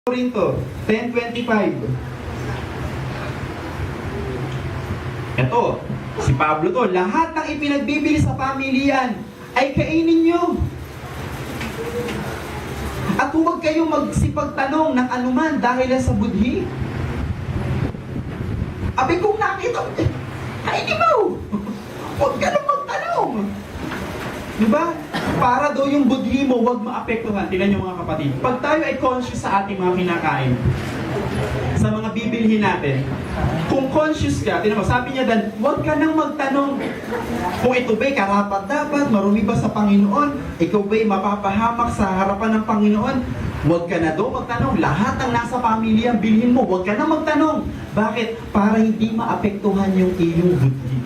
Corinto 10:25. Ito, si Pablo to, lahat ng ipinagbibili sa pamilyan ay kainin nyo. At huwag kayong magsipagtanong ng anuman dahil sa budhi. Abi kung nakita, kainin mo. Huwag ka nang magtanong. Diba? Para daw yung budhi mo, huwag maapektuhan. Tingnan nyo mga kapatid. Pag tayo ay conscious sa ating mga kinakain, sa mga bibilhin natin, kung conscious ka, tingnan mo, sabi niya dan, huwag ka nang magtanong kung ito ba'y karapat-dapat, marumi ba sa Panginoon, ikaw ba'y mapapahamak sa harapan ng Panginoon, huwag ka na daw magtanong. Lahat ng nasa pamilya, bilhin mo, huwag ka na magtanong. Bakit? Para hindi maapektuhan yung iyong budhi.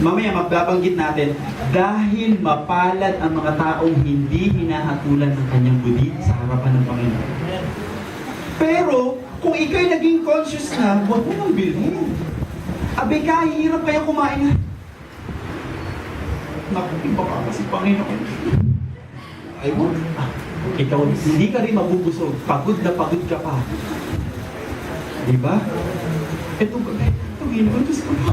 Mamaya mababanggit natin, dahil mapalad ang mga taong hindi hinahatulan ng kanyang budhi sa harapan ng Panginoon. Pero, kung ikaw'y naging conscious na, huwag mo nang bilhin. Abe ka, hirap kaya kumain na. Naku, iba ka kasi Panginoon. Ay mo, ikaw, hindi ka rin mabubusog. Pagod na pagod ka pa. Diba? Ito, Panginoon, Diyos ko pa.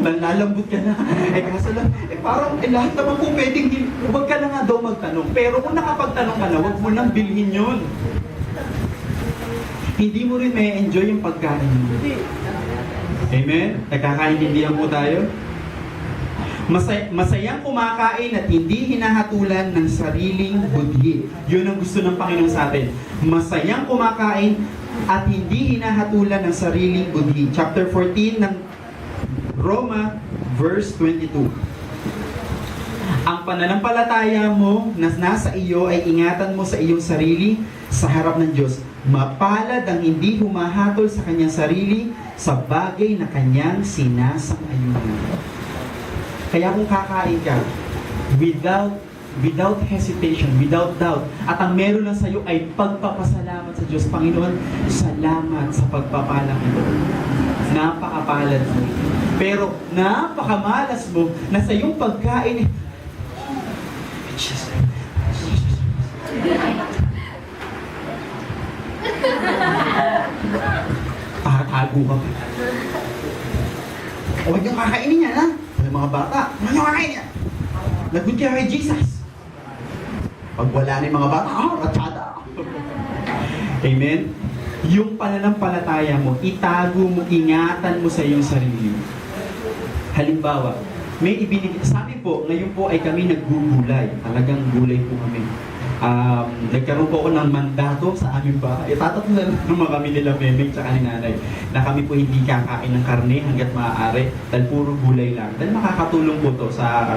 Nalalambot ka na. Kaso lang, parang lahat naman po pwedeng, huwag ka na nga daw magtanong. Pero kung nakapagtanong ka na, huwag mo nang bilhin yun. Hindi mo rin may enjoy yung pagkain mo. Amen? Nagkakaintindihan po tayo? Masayang kumakain at hindi hinahatulan ng sariling budhi. Yun ang gusto ng Panginoon sa atin. Masayang kumakain at hindi hinahatulan ng sariling budhi. Chapter 14 ng Roma, verse 22. Ang pananampalataya mo na nasa iyo ay ingatan mo sa iyong sarili sa harap ng Diyos. Mapalad ang hindi humahatol sa kanyang sarili sa bagay na kanyang sinasang-ayunan. Kaya kung kakain ka, without hesitation, without doubt, at ang meron na sa iyo ay pagpapasalamat sa Diyos. Panginoon, salamat sa pagpapalang ito. Napakapalad mo. Pero napakamalas mo na sa iyong pagkain, tago ka. Huwag niyong kakainin yan, ha? Yung mga bata, huwag niyong kakainin yan. Lagot ka kay Jesus. Pag wala na yung mga bata, ratsada. Amen? Yung pananampalataya mo, itago mo, ingatan mo sa iyong sarili. Halimbawa, may ibinigay, sa amin po, ngayon po ay kami naggugulay. Talagang gulay po kami. Nagkaroon po ako ng mandato sa aming bahay. Tatatlan naman kami nila Memeng tsaka ni Nanay na kami po hindi kakain ng karne hanggat maaari dahil puro gulay lang. Dahil makakatulong po to sa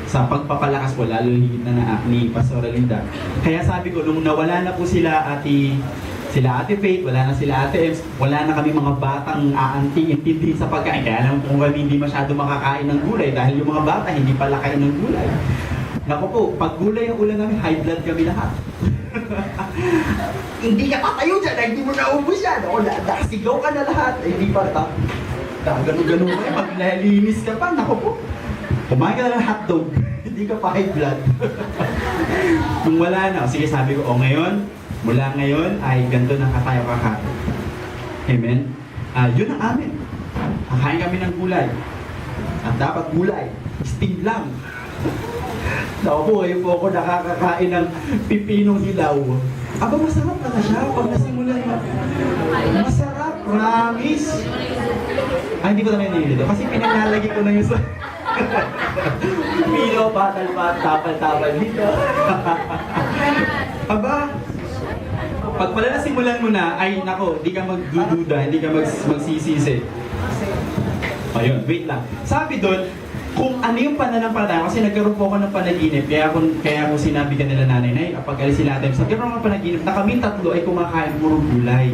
pagpapalakas po, lalo higit na ni Pastor Linda. Kaya sabi ko, nung nawala na po sila Ate Faith, wala na sila Ate Ems, wala na kami mga batang aanting-intindi sa pagkain. Kaya alam kung kami hindi masyado makakain ng gulay dahil yung mga bata hindi pala kain ng gulay. Naku po, pag gulay ang ulam namin, high blood kami lahat. Hindi ka tatayo dyan, hindi mo naubos yan. O, sigaw ka na lahat. Hindi pa ta. Ganun-ganun kayo, maglalinis ka pa. Naku po, kumain ka na ng hotdog. Hindi ka pa high blood. Kung wala na, sige sabi ko, ngayon, mula ngayon ay ganito na tayo kakain. Amen? Yun ang amin. Kakain kami ng gulay. At dapat gulay. Steam lang. Naku po, ngayon po ako nakakakain ng pipinong hilaw. Aba, masarap na siya pag nasimulan mo. Masarap, promise. Hindi ko naman nilito. Kasi pinalalagay ko na yung sa... Pino, batal-bat, tapal-tapal dito. Aba, pag pala nasimulan mo na, ay nako, di ka magdududa, hindi ka magsisisi. Ayun, wait lang. Sabi doon, kung ano yung pananampalataya, kasi nagkaroon po ako ng panaginip, kaya ako sinabi ka nila nanay, kapag alis sila natin, nagkaroon ako ng panaginip na kaming tatlo ay kumakain puro gulay.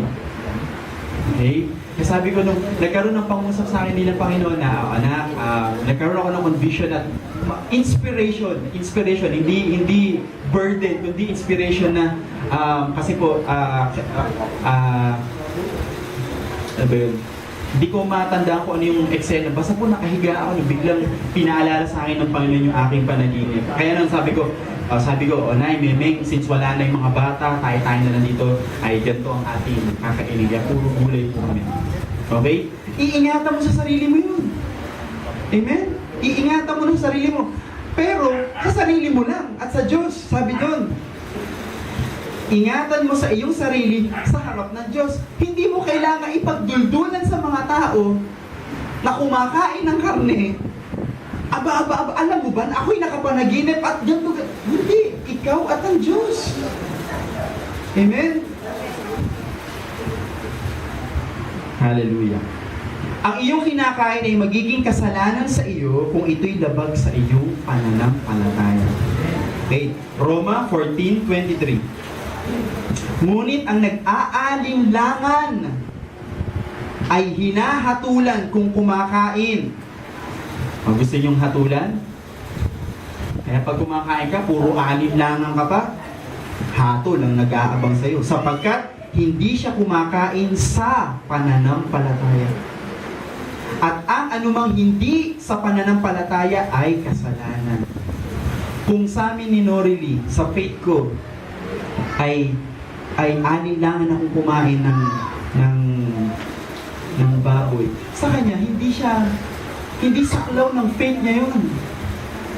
Okay? Kaya sabi ko, nung nagkaroon ng pangusap sa akin nila Panginoon na, anak, nagkaroon ako ng vision at inspiration, hindi burden, kundi inspiration na, kasi po, ano ba yun? Hindi ko matandaan kung ano yung eksena. Basta po nakahiga ako, biglang pinaalala sa akin ng Panginoon yung aking panaginip. Kaya nang sabi ko, oh Nay, Memeng, since wala na yung mga bata, tayo na lang dito, ay ganito ang ating kakainin. Puro gulay po kami. Okay? Iingatan mo sa sarili mo yun. Amen? Iingatan mo ng sarili mo. Pero, sa sarili mo lang at sa Diyos, sabi doon, ingatan mo sa iyong sarili sa harap ng Diyos. Hindi mo kailangan ipagduldulan sa mga tao na kumakain ng karne. Aba, alam mo ba, ako'y nakapanaginip at ganito. Hindi, ikaw at ang Diyos. Amen? Hallelujah. Ang iyong kinakain ay magiging kasalanan sa iyo kung ito'y labag sa iyong pananampalataya. Okay, Roma 14:23. Ngunit ang nag-aalinlangan ay hinahatulan kung kumakain. Gusto niyong hatulan? Kaya pag kumakain ka, puro alinlangan ka pa, hatol ang nag-aabang sa iyo. Sapagkat hindi siya kumakain sa pananampalataya. At ang anumang hindi sa pananampalataya ay kasalanan. Kung sa amin ni Norily, sa faith ko, ay alinlangan akong kumain ng baboy. Sa kanya, hindi saklaw ng faith niya yun.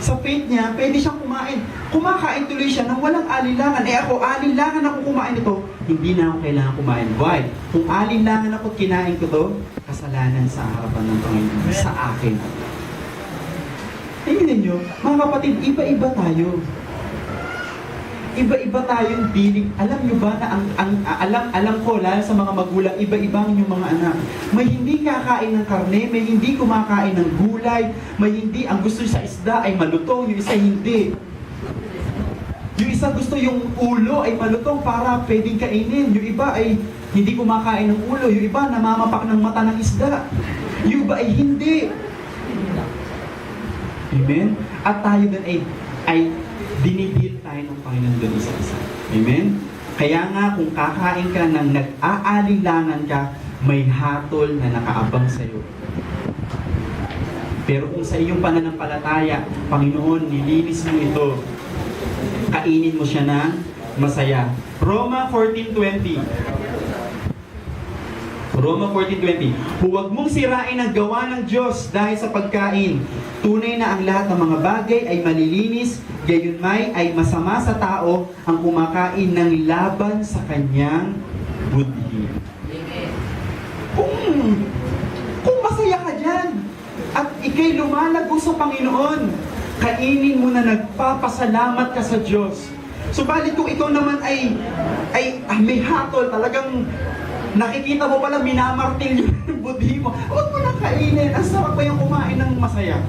Sa faith niya, pwede siyang kumain. Kumakain tuloy siya nang walang alinlangan. Ako, alinlangan ako kumain ito, hindi na ako kailangan kumain. Why? Kung alinlangan ako at kinain ko to, kasalanan sa harapan ng Panginoon, sa akin. Tingnan niyo, mga kapatid, iba-iba tayo. Iba-iba tayong dealing. Alam nyo ba na alam ko, lalo sa mga magulang, iba-ibang yung mga anak. May hindi kakain ng karne, may hindi kumakain ng gulay, may hindi, ang gusto sa isda ay malutong, yung isa hindi. Yung isa gusto yung ulo ay malutong para pwedeng kainin. Yung iba ay hindi kumakain ng ulo, yung iba namamapak ng mata ng isda. Yung iba ay hindi. Amen? At tayo din ay dinidil tayo ng Panginoon doon isa-isa. Amen? Kaya nga kung kakain ka ng nag-aalilangan ka, may hatol na nakaabang sa iyo. Pero kung sa iyong pananampalataya, Panginoon, nilinis mo ito, kainin mo siya ng masaya. Roma 14:20. Roma 14:20. Huwag mong sirain ang gawa ng Diyos dahil sa pagkain. Tunay na ang lahat ng mga bagay ay malilinis, gayunmay ay masama sa tao ang kumakain ng laban sa kanyang budhi. Kung masaya ka dyan at ikay lumalago sa Panginoon, kainin mo na nagpapasalamat ka sa Diyos. Subalit kung ikaw naman ay may hatol, talagang nakikita mo pala minamartil yung budhi mo, huwag mo na kainin. Ang sarap ba yung kumain ng masaya?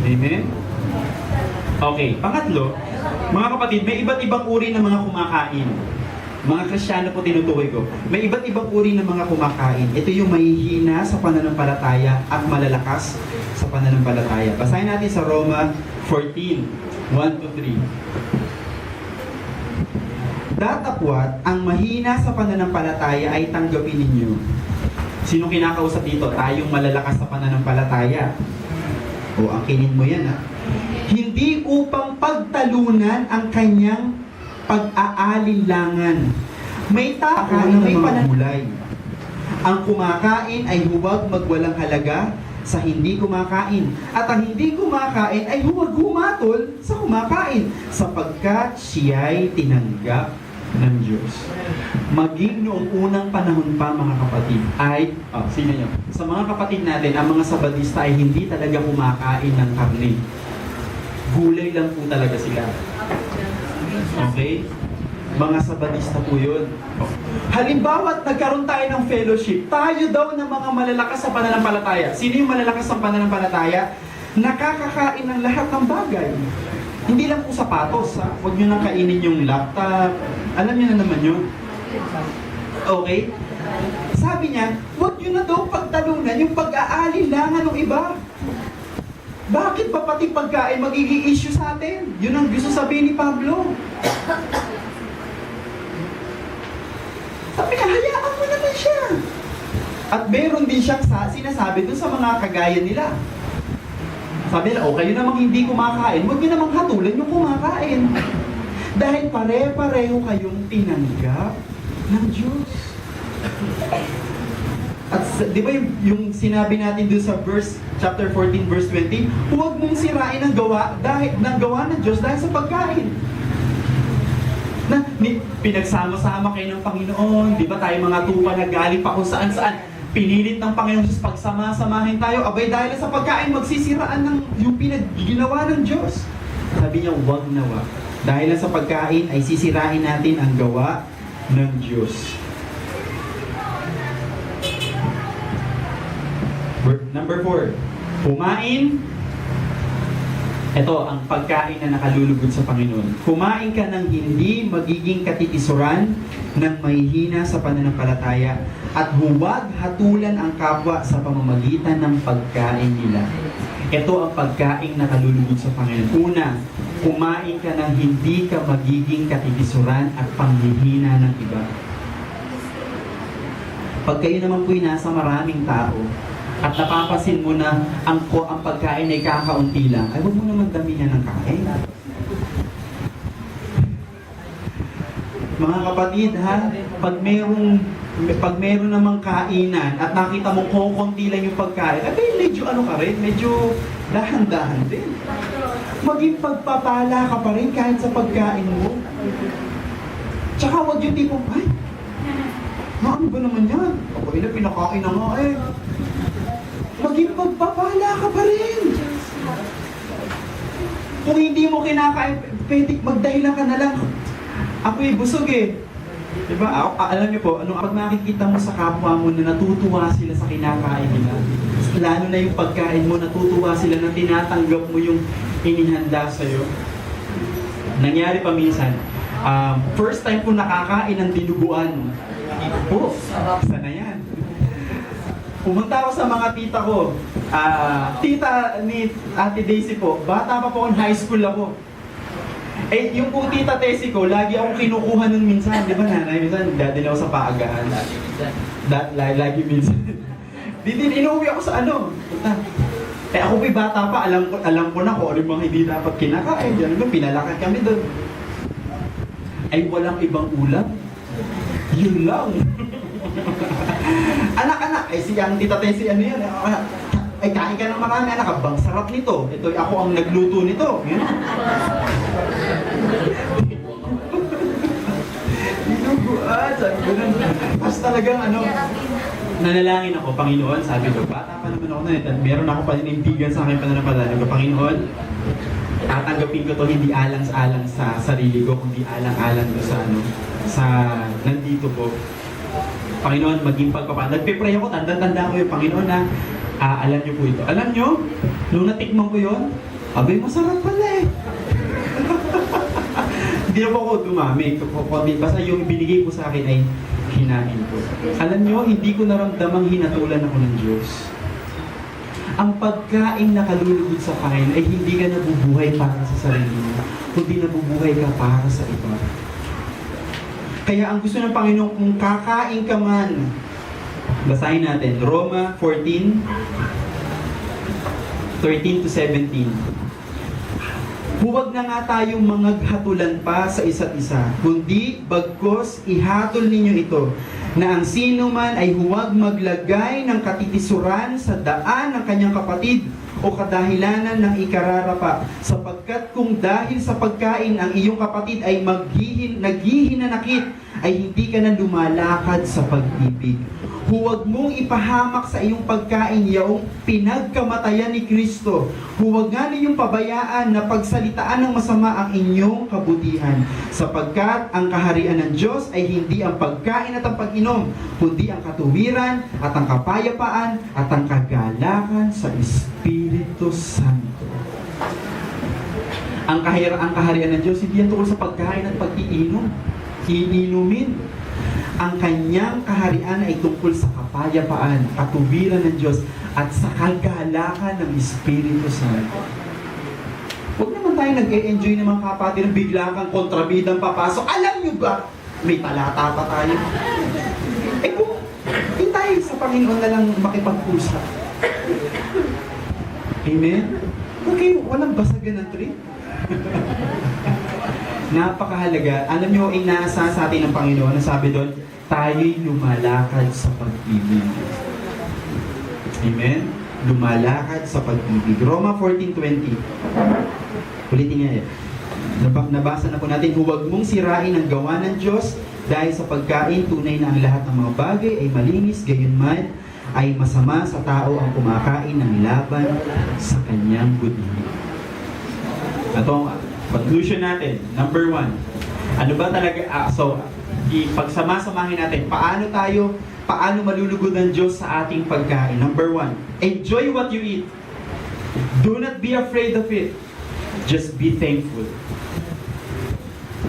Amen? Okay, pangatlo, mga kapatid, may iba't ibang uri ng mga kumakain. Mga Kristiyano po tinutukoy ko. May iba't ibang uri ng mga kumakain. Ito yung mahihina sa pananampalataya at malalakas sa pananampalataya. Basahin natin sa Roma 14:1-3. Datapwat, ang mahina sa pananampalataya ay tanggapin ninyo. Sino kinakausap dito? Tayong malalakas sa pananampalataya. O, akinin mo yan, ha? Hindi upang pagtalunan ang kanyang pag-aalinlangan. May tao na may pananulay. Ang kumakain ay huwag magwalang halaga sa hindi kumakain. At ang hindi kumakain ay huwag humatol sa kumakain, sapagkat siya'y tinanggap ng Diyos. Maging noong unang panahon pa, mga kapatid, ay, sino nyo? Sa mga kapatid natin, ang mga Sabadista ay hindi talaga kumakain ng karne. Gulay lang po talaga sila. Okay? Mga Sabadista po yun. Halimbawa, nagkaroon tayo ng fellowship, tayo daw ng mga malalakas sa pananampalataya. Sino yung malalakas sa pananampalataya? Nakakakain ng lahat ng bagay. Hindi lang po sapatos, ha? Huwag nyo nang kainin yung laptop. Alam nyo na naman yun. Okay? Sabi niya, huwag nyo na daw pagtalunan yung pag-aalilangan ng iba. Bakit pa pati pagkain magiging issue sa atin? Yun ang gusto sabihin ni Pablo. Sabi niya, hayaan mo naman siya. At meron din siyang sinasabi dun sa mga kagaya nila. Sabi nila, kayo namang hindi kumakain, huwag niyo namang hatulan yung kumakain. Dahil pare-pareho kayong tinanggap ng Diyos. At di ba yung sinabi natin doon sa chapter 14, verse 20, huwag mong sirain ang gawa ng Diyos dahil sa pagkain. Pinagsama-sama kayo ng Panginoon, di ba tayo mga tupa na galing pa kung saan-saan, pinilit ng Panginoon sa pagsama-samahin tayo, abay dahil sa pagkain magsisiraan ng yung ginawa ng Diyos. Sabi niya, huwag na wag. Dahil sa pagkain ay sisirain natin ang gawa ng Diyos. Number 4, kumain. Ito ang pagkain na nakalulugod sa Panginoon. Kumain ka ng hindi magiging katitisuran ng mahihina sa pananampalataya at huwag hatulan ang kapwa sa pamamagitan ng pagkain nila. Ito ang pagkain na nakalulugod sa Panginoon. Una, kumain ka ng hindi ka magiging katitisuran at panghihina ng iba. Pag kayo naman po'y nasa maraming tao, at napapasin mo na ang pagkain ay kakaunti lang, ay huwag mo naman damihan ng kain. Mga kapatid ha, pag meron namang kainan at nakita mo kukunti lang yung pagkain, ay medyo medyo dahan-dahan din. Maging pagpapala ka pa rin kahit sa pagkain mo. Tsaka huwag yung tipong, ay, ano ba naman yan? Ako pinakain na nga eh. Maging pagpapala ka pa rin. Kung hindi mo kinakain, pwede magdahilan ka na lang. Ako'y busog eh. Diba? Alam niyo po, pag nakikita mo sa kapwa mo na natutuwa sila sa kinakain nila, lalo na yung pagkain mo, natutuwa sila na tinatanggap mo yung inihanda sa'yo. Nangyari pa minsan, first time ko nakakain ng dinuguan. Sana yan. Pumunta ako sa mga tita ko. Tita ni Ate Daisy po, bata pa po akong high school ako. Eh, yung po tita Tessie ko, lagi akong kinukuha nun minsan. Di ba nanay? Minsan, dadin ako sa paagahan. Lagi minsan. Inuwi ako sa ano. Eh ako po'y bata pa, alam ko na kung ano yung mga hindi dapat kinakain. Pinalakad kami doon. Ay walang ibang ulam. Yun lang. Anak-anak, ay siyang tita Tessie, ano yan? Ay kain ka ng marami, anak, bang sarap nito. Ito, ako ang nagluto nito. Dinuguan, sabi ko nun. Mas talagang nanalangin ako, Panginoon, sabi ko, bata pa naman ako na ito. Meron ako paninimpigan sa akin pananampalataya. Panginoon, tatanggapin ko to hindi alang-alang sa sarili ko, kundi alang-alang ko sa nandito po. Panginoon, maging pagpapaan. Nagpe-pray ako, tanda-tanda ko yung Panginoon na alam niyo po ito. Alam niyo, nung natikman ko yun, abay, masarap pala eh. Hindi na po ako dumami. Basta yung binigay po sa akin ay hinahin ko. Alam niyo, hindi ko naramdamang hinatulan ako ng Diyos. Ang pagkain na kalulugod sa kain ay hindi ka nabubuhay para sa sarili mo, kundi nabubuhay ka para sa iba. Kaya ang gusto ng Panginoon, kung kakain ka man, basahin natin, Roma 14, 13 to 17. Huwag na nga tayong mangaghatulan pa sa isa't isa, kundi bagkos ihatol ninyo ito, na ang sino man ay huwag maglagay ng katitisuran sa daan ng kanyang kapatid o kadahilanan ng ikararapa, sapagkat kung dahil sa pagkain ang iyong kapatid ay naghihinanakit, ay hindi ka na lumalakad sa pag-ibig. Huwag mong ipahamak sa iyong pagkain yaong pinagkamatayan ni Kristo. Huwag nga ninyong pabayaan na pagsalitaan ng masama ang inyong kabutihan, sapagkat ang kaharian ng Diyos ay hindi ang pagkain at ang pag-inom, kundi ang katuwiran at ang kapayapaan at ang kagalakan sa Espiritu Santo. Ang kaharian ng Diyos hindi yan tungkol sa pagkain at pag-iinom. Iinumin. Ang kanyang kaharian ay tungkol sa kapayapaan, katuwiran ng Diyos, at sa kagalakan ng Espiritu Santo. Huwag naman tayo nag-e-enjoy ng mga kapatid na bigla kang kontrabidang papasok. Alam nyo ba? May talata pa tayo. Eh kung Di tayo sa Panginoon na lang makipag-usap. Amen? Okay, walang basagan ng trip. Napakahalaga. Alam nyo, inasa sa atin ng Panginoon, ang sabi doon, tayo'y lumalakad sa pag-ibig. Amen? Lumalakad sa pag-ibig. Roma 14:20. Ulitin niya yan. Nabasa na po natin, huwag mong sirain ang gawa ng Diyos dahil sa pagkain, tunay na ang lahat ng mga bagay ay malinis, gayunman ay masama sa tao ang kumakain ng laban sa kanyang budhi. Ito ang conclusion natin. Number 1. Ano ba talaga, ipagsama-samahin natin, paano malulugod ng Diyos sa ating pagkain? Number 1, enjoy what you eat. Do not be afraid of it. Just be thankful.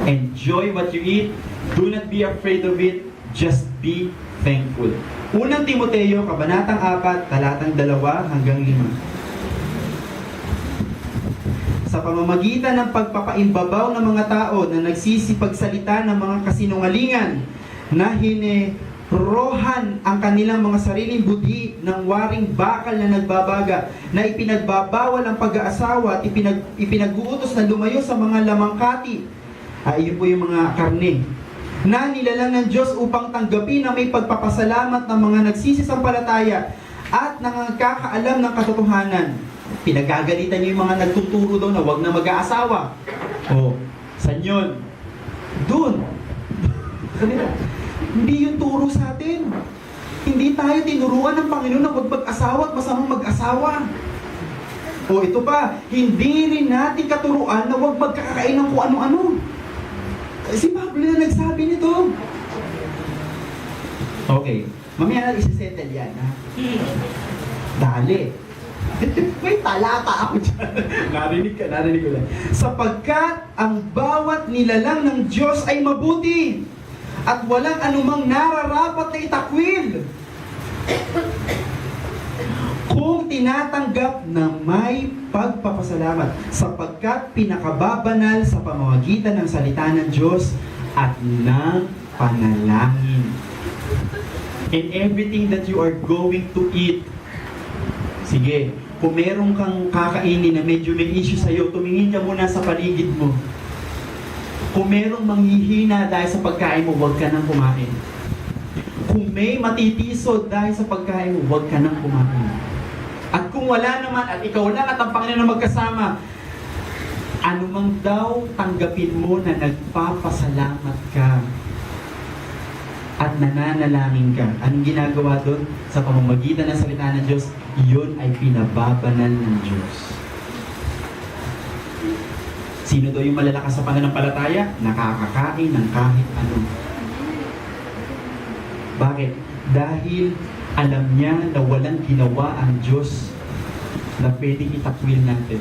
Enjoy what you eat. Do not be afraid of it. Just be thankful. Unang Timoteo, Kabanatang 4, talatang 2 hanggang 5. Sa pamamagitan ng pagpapaimbabaw ng mga tao na nagsisipagsalita ng mga kasinungalingan na hinerohan ang kanilang mga sariling budhi ng waring bakal na nagbabaga, na ipinagbabawal ang pag-aasawa at ipinag-uutos na lumayo sa mga lamangkati. Iyon po yung mga karne na nilalang ng Diyos upang tanggapin na may pagpapasalamat ng mga nagsisisampalataya at nangangkakaalam ng katotohanan. Pinagagalitan niyo yung mga nagtuturo daw na huwag na mag-aasawa. Saan yun? Doon. Hindi yung turo sa atin. Hindi tayo tinuruan ng Panginoon na huwag mag-asawa at masamang mag-asawa. Ito pa, hindi rin natin katuruan na huwag magkakain ng kung ano-ano. Si Pablo na nagsabi nito. Okay, mamaya na isa-settle yan, ha? Dali. May talata ako dyan. Narinig ko lang. Sapagkat ang bawat nilalang ng Diyos ay mabuti at walang anumang nararapat na itakwil kung tinatanggap na may pagpapasalamat, sapagkat pinakababanal sa pamamagitan ng salita ng Diyos at ng panalangin. In everything that you are going to eat, sige, kung meron kang kakainin na medyo may issue sa'yo, tumingin ka muna sa paligid mo. Kung merong manghihina dahil sa pagkain mo, huwag ka nang kumain. Kung may matitisod dahil sa pagkain mo, huwag ka nang kumain. At kung wala naman, at ikaw lang at ang Panginoon na magkasama, anumang daw tanggapin mo na nagpapasalamat ka at nananalangin ka. Anong ginagawa doon? Sa pamamagitan ng salita ng Diyos, iyon ay pinababanal ng Diyos. Sino daw yung malalakas sa pananampalataya? Nakakakain ng kahit ano. Bakit? Dahil alam niya na walang ginawa ang Diyos na pwedeng itakwil natin.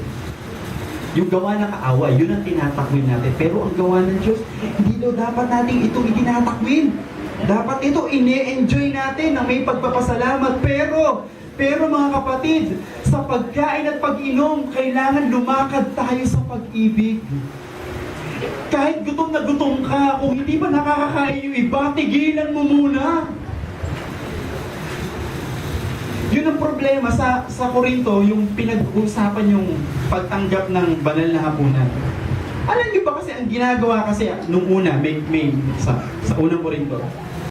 Yung gawa ng kaawa, yun ang tinatakwil natin. Pero ang gawa ng Diyos, hindi daw dapat natin ito itinatakwil. Dapat ito ine-enjoy natin na may pagpapasalamat. Pero mga kapatid, sa pagkain at pag-inom, kailangan lumakad tayo sa pag-ibig. Kahit gutom na gutom ka, kung hindi pa nakakakain yung iba, tigilan mo muna. Yun ang problema sa Korinto, yung pinag-uusapan yung pagtanggap ng banal na hapunan. Alam niyo ba kasi ang ginagawa kasi nung una, sa unang Korinto,